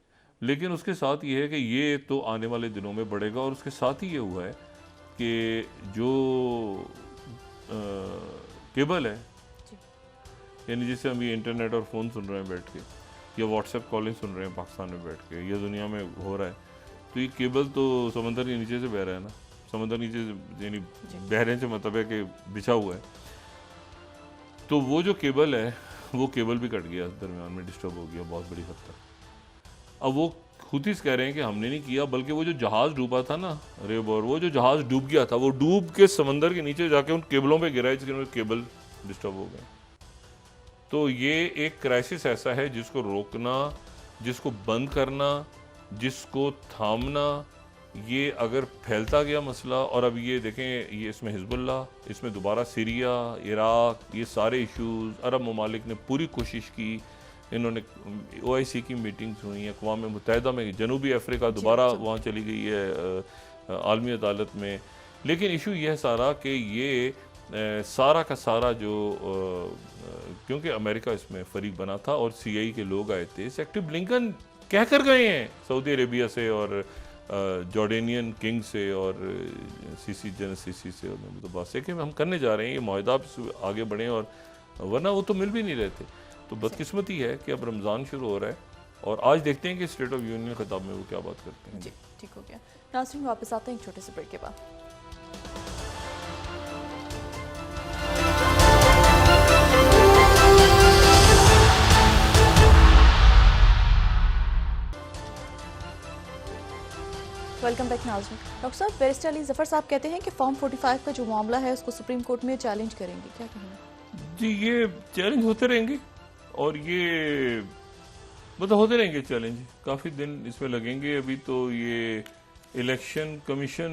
लेकिन उसके साथ ये है कि ये तो आने वाले दिनों में बढ़ेगा, और उसके साथ ही ये हुआ है कि जो केबल है, यानी जिससे हम ये इंटरनेट और फ़ोन सुन रहे हैं बैठ के, या व्हाट्सएप कॉलिंग सुन रहे हैं पाकिस्तान में बैठ के, या दुनिया में हो रहा है, तो ये केबल तो समंदर के नीचे से बह रहा है ना, समंदर नीचे से यानी बहरे से मतलब है कि बिछा हुआ है, तो वो जो केबल है वो केबल भी कट गया, दरमियान में डिस्टर्ब हो गया बहुत बड़ी हद तक। अब वो हुतीस कह रहे हैं कि हमने नहीं किया, बल्कि वो जो जहाज़ डूबा था ना रेबोर, वो जो जहाज़ डूब गया था, वो डूब के समंदर के नीचे जाके उन केबलों पे गिरा, जिसके उनके केबल डिस्टर्ब हो गए। तो ये एक क्राइसिस ऐसा है जिसको रोकना, जिसको बंद करना, जिसको थामना, ये अगर फैलता गया मसला, और अब ये देखें ये इसमें हिजबुल्लाह, इसमें दोबारा सीरिया, इराक, ये सारे इश्यूज़, अरब ममालिक ने पूरी कोशिश की, इन्होंने OIC की मीटिंग्स हुई हैं, अक़वाम मुत्तहिदा में, जनूबी अफ्रीका दोबारा वहाँ चली गई है आलमी अदालत में, लेकिन इशू ये है सारा कि ये सारा का सारा जो क्योंकि अमेरिका इसमें फरीक बना था और CI के लोग आए थे, सेक्रेटरी ब्लिंकन कह कर गए हैं सऊदी अरेबिया से और जॉर्डेनियन किंग से और CC से, और तो बात है कि हम करने जा रहे हैं ये माहिदा, आगे बढ़ें, और वरना वो तो मिल भी नहीं रहे थे। तो बदकिस्मती है कि अब रमज़ान शुरू हो रहा है, और आज देखते हैं कि स्टेट ऑफ यूनियन खिताब में वो क्या बात करते हैं। जी ठीक हो गया। नाज़रीन वापस आते हैं एक छोटे से ब्रेक के बाद। वेलकम बैक नाज़रीन। डॉक्टर साहब, बैरिस्टर अली ज़फ़र साहब कहते हैं कि फॉर्म 45 का जो मामला है उसको सुप्रीम कोर्ट में चैलेंज करेंगे, क्या कहेंगे? जी, ये चैलेंज होते रहेंगे, और ये मतलब होते रहेंगे चैलेंज, काफ़ी दिन इसमें लगेंगे। अभी तो ये इलेक्शन कमीशन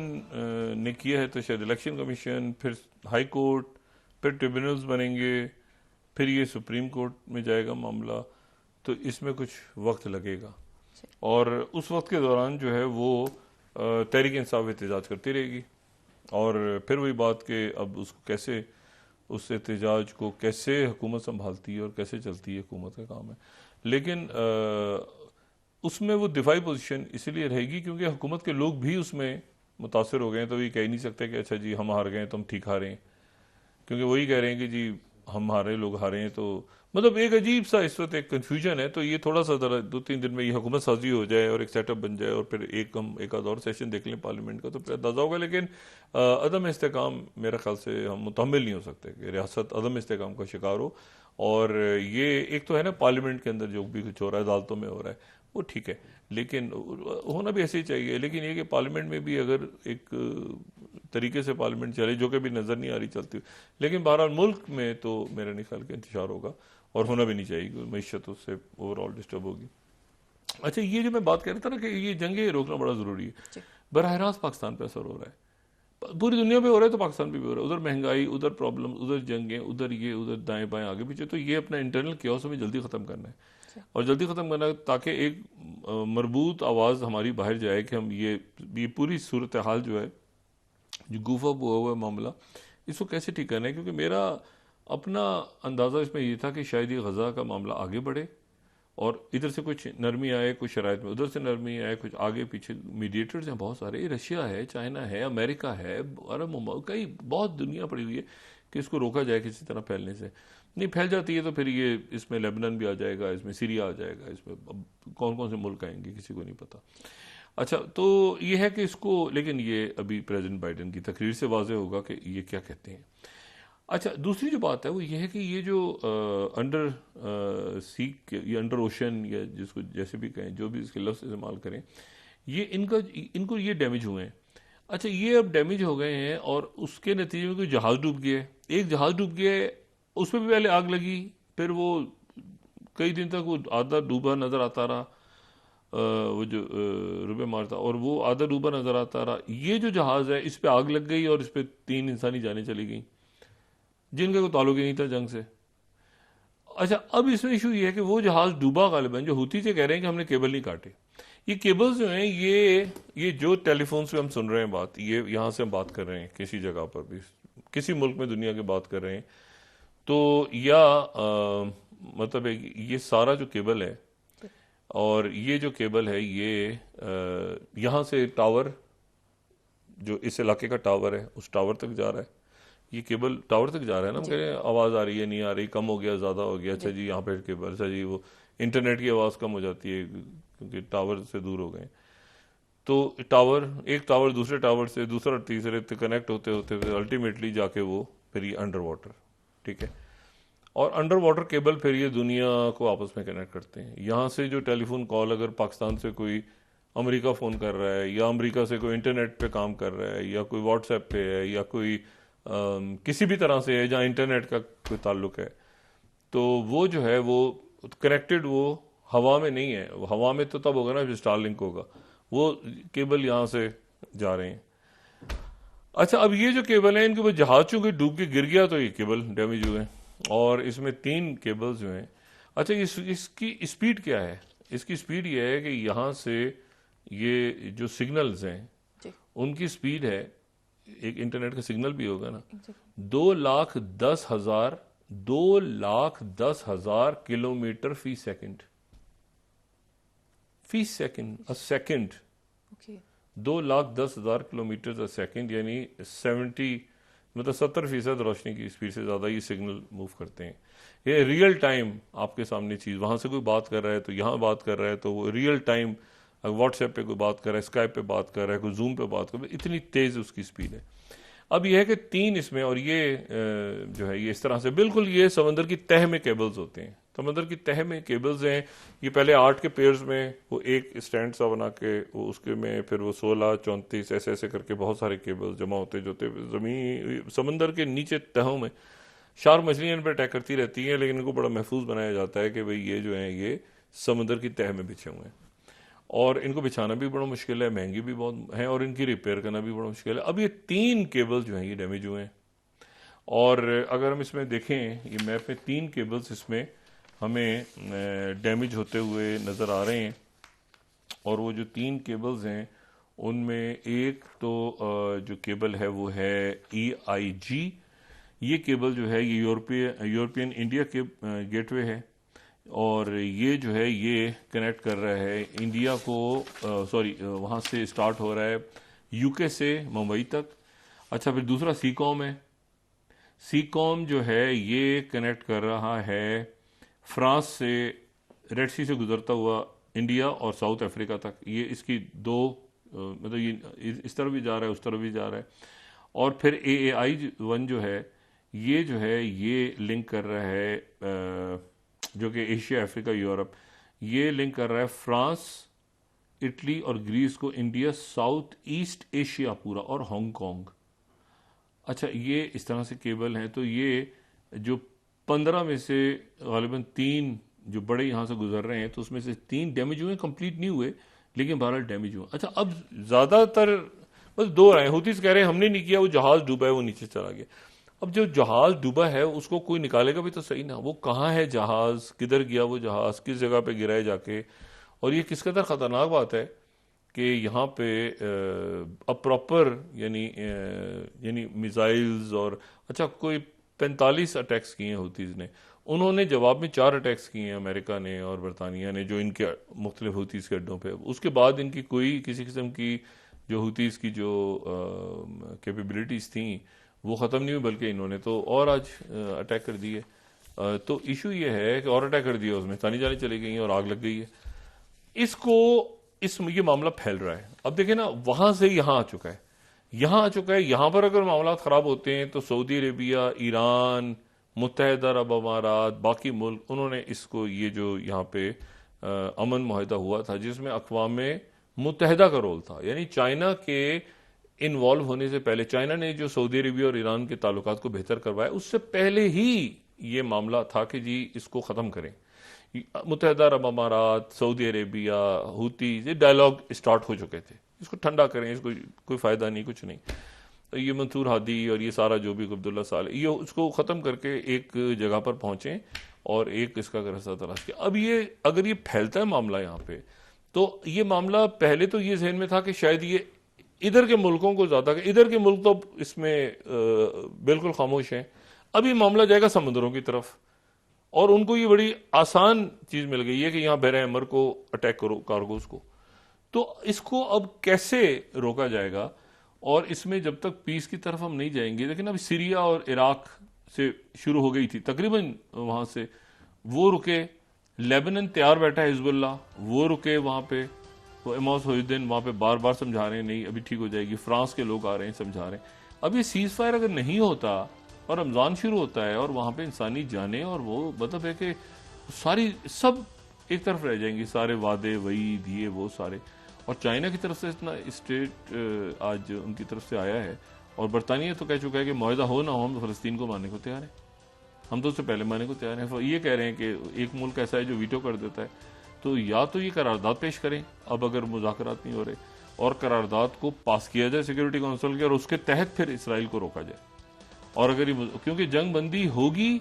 ने किया है, तो शायद इलेक्शन कमीशन, फिर हाई कोर्ट, फिर ट्रिब्यूनल्स बनेंगे, फिर ये सुप्रीम कोर्ट में जाएगा मामला, तो इसमें कुछ वक्त लगेगा, और उस वक्त के दौरान जो है वो तहरीक इंसाफ एहतजाज करती रहेगी, और फिर वही बात कि अब उसको कैसे, उस एहतजाज को कैसे हुकूमत संभालती है और कैसे चलती है, हुकूमत का काम है। लेकिन उसमें वो दिफाई पोजीशन इसलिए रहेगी क्योंकि हुकूमत के लोग भी उसमें मुतासर हो गए हैं, तो ये कह ही नहीं सकते कि अच्छा जी हम हार गए तो हम ठीक हारे हैं, क्योंकि वही कह रहे हैं कि जी हम हारे, लोग हारे हैं। तो मतलब एक अजीब सा इस वक्त एक कन्फ्यूजन है। तो ये थोड़ा सा ज़रा 2-3 दिन में ये हुकूमत साजी हो जाए और एक सेटअप बन जाए और फिर हम एक आध और सेशन देख लें पार्लियामेंट का, तो फिर अंदाजा होगा। लेकिन अदम इस्तेकाम मेरे ख्याल से हम मुतहम्मिल नहीं हो सकते कि रियासत अदम इस्तेकाम का शिकार हो। और ये एक तो है ना, पार्लियामेंट के अंदर जो भी कुछ हो रहा है, अदालतों में हो रहा है, वो ठीक है, लेकिन होना भी ऐसे ही चाहिए। लेकिन ये कि पार्लियामेंट में भी अगर एक तरीके से पार्लियामेंट चले, जो कि भी नज़र नहीं आ रही चलती हुई, लेकिन बहरहाल मुल्क में तो मेरे नहीं ख्याल के इंतशार होगा और होना भी नहीं चाहिए, मीशत उससे ओवरऑल डिस्टर्ब होगी। अच्छा, ये जो मैं बात कर रहा था ना कि ये जंगें रोकना बड़ा ज़रूरी है, बराह रास्त पाकिस्तान पर असर हो रहा है, पूरी दुनिया में हो रहा है तो पाकिस्तान में भी हो रहा है। उधर महंगाई, उधर प्रॉब्लम, उधर जंगें, उधर ये, उधर दाएं बाएं आगे पीछे। तो ये अपना इंटरनल क्योस हमें जल्दी ख़त्म करना है और जल्दी ख़त्म करना है ताकि एक मरबूत आवाज़ हमारी बाहर जाए कि हम ये पूरी सूरत हाल जो है, जो गुफा हुआ हुआ मामला, इसको कैसे ठीक करना है। क्योंकि मेरा अपना अंदाज़ा इसमें ये था कि शायद ये गज़ा का मामला आगे बढ़े और इधर से कुछ नरमी आए, कुछ शराइत में उधर से नरमी आए, कुछ आगे पीछे मीडिएटर्स हैं बहुत सारे, रशिया है, चाइना है, अमेरिका है, अरब मुल्क, कई बहुत दुनिया पड़ी हुई है कि इसको रोका जाए किसी तरह फैलने से। नहीं फैल जाती है तो फिर ये इसमें लेबनान भी आ जाएगा, इसमें सीरिया आ जाएगा, इसमें अब कौन कौन से मुल्क आएंगे किसी को नहीं पता। अच्छा, तो ये है कि इसको, लेकिन ये अभी प्रेसिडेंट बाइडेन की तकरीर से वाज़ेह होगा कि ये क्या कहते हैं। अच्छा, दूसरी जो बात है वो ये है कि ये जो अंडर सी, ये अंडर ओशन, या जिसको जैसे भी कहें, जो भी इसके लफ्ज़ इस्तेमाल करें, ये इनको ये डैमेज हुए हैं। अच्छा, ये अब डैमेज हो गए हैं और उसके नतीजे में कोई जहाज़ डूब गया है, एक जहाज़ डूब गया है, उसमें भी पहले आग लगी, फिर वो कई दिन तक वो आधा डूबा नज़र आता रहा, वो जो रुपए मारता, और वो आधा डूबा नज़र आता रहा। ये जो जहाज़ है इस पे आग लग गई और इस पे 3 इंसानी जानें चली गई जिनका कोई ताल्लुक ही नहीं था जंग से। अच्छा, अब इसमें इशू ये है कि वो जहाज डूबा गालिबन, जो हुती से कह रहे हैं कि हमने केबल नहीं काटे। ये केबल्स जो हैं, ये जो टेलीफोन पे हम सुन रहे हैं बात, ये यहाँ से हम बात कर रहे हैं किसी जगह पर भी, किसी मुल्क में दुनिया की बात कर रहे हैं, तो या मतलब ये सारा जो केबल है, और ये जो केबल है ये यहाँ से टावर, जो इस इलाके का टावर है, उस टावर तक जा रहा है। ये केबल टावर तक जा रहा है ना, हम कह रहे हैं आवाज़ आ रही है, नहीं आ रही, कम हो गया, ज़्यादा हो गया, अच्छा जी यहाँ पे केबल, अच्छा जी वो इंटरनेट की आवाज़ कम हो जाती है क्योंकि टावर से दूर हो गए। तो टावर, एक टावर दूसरे टावर से, दूसरा तीसरे तक कनेक्ट होते होते फिर अल्टीमेटली जाके वो फिर ये अंडर वाटर, ठीक है, और अंडर वाटर केबल फिर ये दुनिया को आपस में कनेक्ट करते हैं। यहाँ से जो टेलीफोन कॉल अगर पाकिस्तान से कोई अमेरिका फ़ोन कर रहा है, या अमेरिका से कोई इंटरनेट पे काम कर रहा है, या कोई व्हाट्सएप पे है, या कोई किसी भी तरह से है जहाँ इंटरनेट का कोई ताल्लुक है, तो वो जो है वो कनेक्टेड, वो हवा में नहीं है। वो हवा में तो तब होगा ना जब स्टारलिंक होगा, वो केबल यहाँ से जा रहे हैं। अच्छा, अब ये जो केबल है, इनके ऊपर जहाज चूंकि डूब के गिर गया तो ये केबल डैमेज हुए, और इसमें 3 केबल्स जो हैं। अच्छा, इसकी स्पीड क्या है? इसकी स्पीड ये है कि यहाँ से ये जो सिग्नल्स हैं उनकी स्पीड है, एक इंटरनेट का सिग्नल भी होगा ना, 2,10,000 kilometre fee second, fee second, a second, 2,10,000 kilometre a second, यानी 70% रोशनी की स्पीड से ज्यादा ये सिग्नल मूव करते हैं। ये रियल टाइम आपके सामने चीज, वहां से कोई बात कर रहा है तो यहाँ बात कर रहा है, तो वो रियल टाइम व्हाट्सएप पे कोई बात कर रहा है, स्काइप पे बात कर रहा है, कोई जूम पे बात कर रहा है, इतनी तेज उसकी स्पीड है। अब यह है कि 3 इसमें, और ये जो है ये इस तरह से बिल्कुल ये समंदर की तह में केबल्स होते हैं, समंदर की तह में केबल्स हैं। ये पहले 8 के पेयर्स में वो एक स्टैंड सा बना के वो उसके में फिर वो 16, 34 ऐसे ऐसे करके बहुत सारे केबल्स जमा होते जो जमीन समंदर के नीचे तहों में। शार्क मछलियां इन पर अटैक करती रहती हैं, लेकिन इनको बड़ा महफूज बनाया जाता है कि भाई ये जो है ये समंदर की तह में बिछे हुए हैं, और इनको बिछाना भी बड़ा मुश्किल है, महंगी भी बहुत है, और इनकी रिपेयर करना भी बड़ा मुश्किल है। अब ये 3 केबल्स जो हैं ये डैमेज हुए हैं, और अगर हम इसमें देखें ये मैप में 3 केबल्स इसमें हमें डैमेज होते हुए नज़र आ रहे हैं, और वो जो 3 केबल्स हैं उनमें एक तो जो केबल है वो है EIG। ये केबल जो है ये यूरोपियन इंडिया के गेटवे है, और ये जो है ये कनेक्ट कर रहा है इंडिया को, वहाँ से स्टार्ट हो रहा है UK से मुंबई तक। अच्छा, फिर दूसरा सीकॉम है। सीकॉम जो है ये कनेक्ट कर रहा है फ्रांस से, रेड सी से गुजरता हुआ इंडिया और साउथ अफ्रीका तक। ये इसकी दो मतलब ये इस तरफ भी जा रहा है, उस तरफ भी जा रहा है। और फिर AAI-1 जो है ये लिंक कर रहा है जो कि एशिया, अफ्रीका, यूरोप, ये लिंक कर रहा है फ्रांस, इटली और ग्रीस को, इंडिया, साउथ ईस्ट एशिया पूरा और हांगकांग। अच्छा, ये इस तरह से केबल हैं। तो ये जो 15 में से गालिबन 3 जो बड़े यहाँ से गुजर रहे हैं, तो उसमें से 3 डैमेज हुए, कंप्लीट नहीं हुए, लेकिन 12 डैमेज हुए। अच्छा, अब ज़्यादातर बस 2 रहे। हुतीस कह रहे हैं हमने नहीं किया, वो जहाज़ डूबा है, वो नीचे चला गया। अब जो जहाज़ डूबा है उसको कोई निकालेगा भी तो सही ना, वो कहाँ है जहाज़, किधर गया वो जहाज़, किस जगह पे गिरा है जाके। और ये किस कदर ख़तरनाक बात है कि यहाँ पे अब प्रॉपर यानी मिसाइल्स और अच्छा कोई 45 अटैक्स किए हैं हुतीज़ ने। उन्होंने जवाब में 4 अटैक्स किए हैं अमेरिका ने और बरतानिया ने, जो इनके मुख्तलिफ हुतीज़ के अड्डों पे। उसके बाद इनकी कोई किसी किस्म की जो हुतीज़ की जो कैपेबिलिटीज़ थी वो ख़त्म नहीं हुई, बल्कि इन्होंने तो और आज अटैक कर दिए। तो इशू ये है कि और अटैक कर दिया, उसमें तानी जानी चली गई और आग लग गई है। ये मामला फैल रहा है। अब देखिए ना, वहां से यहाँ आ चुका है, यहाँ पर अगर मामला खराब होते हैं तो सऊदी अरेबिया, ईरान, मुत्तहिदा अरब अमारात, बाकी मुल्क, उन्होंने इसको ये जो यहाँ पे अमन मुआहिदा हुआ था जिसमें अक़वाम मुत्तहिदा का रोल था, यानी चाइना के इन्वॉल्व होने से पहले, चाइना ने जो सऊदी अरेबिया और ईरान के ताल्लुकात को बेहतर करवाया, उससे पहले ही ये मामला था कि जी इसको ख़त्म करें। मुत्तहिदा अरब अमारात, सऊदी अरेबिया, हुती, ये डायलॉग स्टार्ट हो चुके थे, इसको ठंडा करें, इसको कोई फ़ायदा नहीं, कुछ नहीं। तो ये मंसूर हादी और ये सारा जो भी अब्दुल्ला साले, ये उसको ख़त्म करके एक जगह पर पहुँचें और एक इसका रास्ता तलाश किया। अब ये अगर ये फैलता है मामला यहाँ पे, तो ये मामला पहले तो ये जहन में था कि शायद ये इधर के मुल्कों को ज़्यादा, इधर के मुल्क तो इसमें बिल्कुल खामोश हैं। अब ये मामला जाएगा समुद्रों की तरफ, और उनको ये बड़ी आसान चीज़ मिल गई है कि यहाँ बहर अमर को अटैक करो, कार्गोस को। तो इसको अब कैसे रोका जाएगा? और इसमें जब तक पीस की तरफ हम नहीं जाएंगे, लेकिन अब सीरिया और इराक से शुरू हो गई थी तकरीबन, वहाँ से वो रुके, लेबनान तैयार बैठा है, हिजबुल्लाह वो रुके वहाँ पे, वो इमाम सोहिद्दीन वहाँ पे बार बार समझा रहे हैं नहीं अभी ठीक हो जाएगी, फ्रांस के लोग आ रहे हैं समझा रहे हैं। अब ये सीज फायर अगर नहीं होता और रमज़ान शुरू होता है और वहाँ पे इंसानी जाने, और वो मतलब है कि सारी सब एक तरफ रह जाएंगी, सारे वादे वही दिए वो सारे। और चाइना की तरफ से इतना स्टेट आज उनकी तरफ से आया है, और बरतानिया तो कह चुका है कि मुआहदा हो ना हो हम फ़लस्तीन को मानने को तैयार हैं, हम तो उससे पहले मानने को तैयार हैं। ये कह रहे हैं कि एक मुल्क ऐसा है जो वीटो कर देता है, तो या तो ये करारदाद पेश करें अब अगर मुज़ाकरात नहीं हो रहे, और करारदाद को पास किया जाए सिक्योरिटी काउंसिल के, और उसके तहत फिर इसराइल को रोका जाए। और अगर ये, क्योंकि जंग बंदी होगी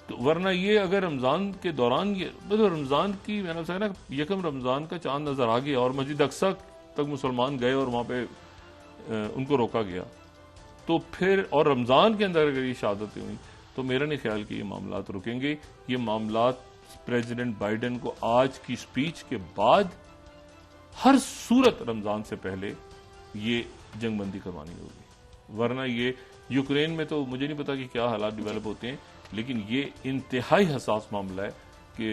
तो, वरना ये अगर रमज़ान के दौरान, ये मतलब रमज़ान की मैंने बताया ना, यकम रमज़ान का चांद नज़र आ गया और मस्जिद अक्सा तक मुसलमान गए और वहाँ पे उनको रोका गया, तो फिर और रमज़ान के अंदर अगर ये शहादतें हुई तो मेरा नहीं ख्याल कि ये मामलात रुकेंगे। ये मामलात प्रेसिडेंट बाइडेन को आज की स्पीच के बाद हर सूरत रमज़ान से पहले ये जंगबंदी करवानी होगी, वरना ये यूक्रेन में तो मुझे नहीं पता कि क्या हालात डेवलप होते हैं, लेकिन ये इंतहाई हसास मामला है कि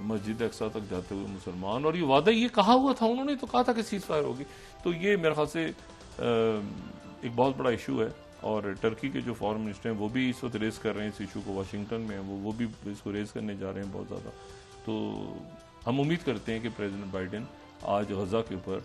मस्जिद अक्सा तक जाते हुए मुसलमान, और ये वादा ये कहा हुआ था, उन्होंने तो कहा था कि सीज फायर होगी। तो ये मेरे ख्याल से एक बहुत बड़ा इशू है, और टर्की के जो फॉरेन मिनिस्टर हैं वो भी इस वक्त रेस कर रहे हैं इस इशू को, वाशिंगटन में वो भी इसको रेस करने जा रहे हैं बहुत ज़्यादा। तो हम उम्मीद करते हैं कि प्रेसिडेंट बाइडेन आज गज़ा के ऊपर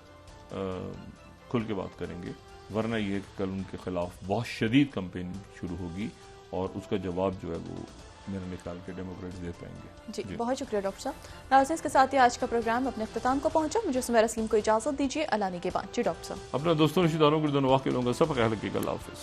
खुल के बात करेंगे, वरना ये कल उनके खिलाफ बहुत शदीद कैंपेन शुरू होगी, और उसका जवाब जो है वो मेरे निकाल के डेमोक्रेट्स दे पाएंगे। जी बहुत शुक्रिया डॉक्टर साहब। नाज़रीन, इसके साथ ही आज का प्रोग्राम अपने अख्ताम को पहुंचा। मुझे सुमेरा सलीम को इजाज़त दीजिए। अल्लाह ने के बाद जी डॉक्टर साहब, अपना दोस्तों रिश्तेदारों को दुआ के लूँगा, सब ख्याल रखिएगा, अल्लाह हाफ़िज़।